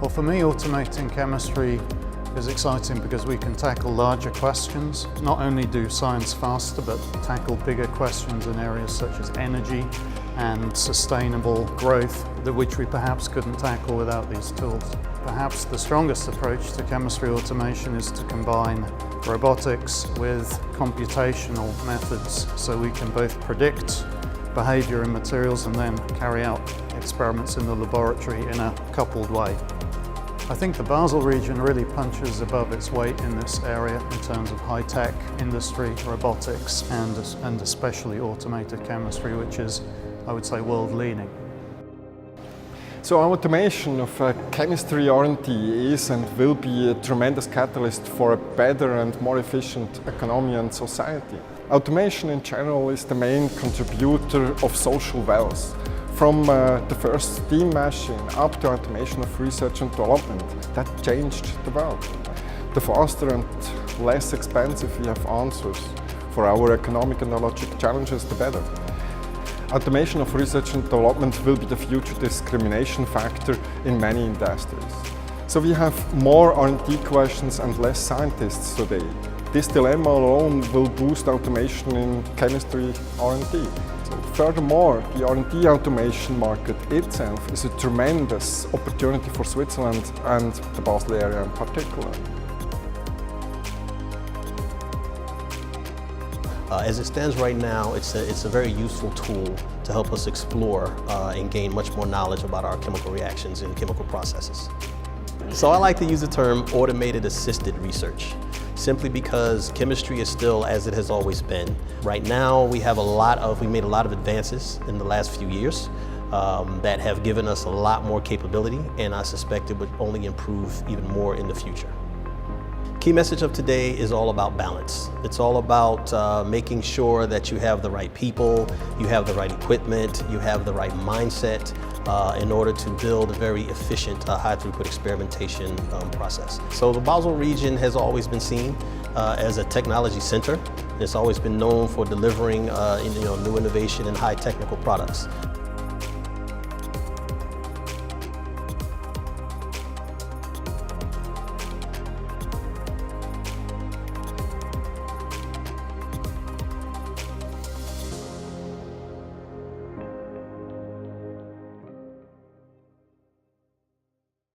Well, for me, automating chemistry is exciting because we can tackle larger questions, not only do science faster, but tackle bigger questions in areas such as energy and sustainable growth, which we perhaps couldn't tackle without these tools. Perhaps the strongest approach to chemistry automation is to combine robotics with computational methods, so we can both predict behavior in materials and then carry out experiments in the laboratory in a coupled way. I think the Basel region really punches above its weight in this area in terms of high-tech industry, robotics, and especially automated chemistry, which is, I would say, world-leading. So automation of chemistry R&D is and will be a tremendous catalyst for a better and more efficient economy and society. Automation in general is the main contributor of social wealth. From the first steam machine up to automation of research and development, that changed the world. The faster and less expensive we have answers for our economic and logic challenges, the better. Automation of research and development will be the future discrimination factor in many industries. So we have more R&D questions and less scientists today. This dilemma alone will boost automation in chemistry R&D. Furthermore, the R&D automation market itself is a tremendous opportunity for Switzerland and the Basel area in particular. As it stands right now, it's a very useful tool to help us explore and gain much more knowledge about our chemical reactions and chemical processes. So I like to use the term automated assisted research, simply because chemistry is still as it has always been. Right now, we made a lot of advances in the last few years that have given us a lot more capability, and I suspect it would only improve even more in the future. Key message of today is all about balance. It's all about making sure that you have the right people, you have the right equipment, you have the right mindset in order to build a very efficient high-throughput experimentation process. So the Basel region has always been seen as a technology center. It's always been known for delivering new innovation and high technical products.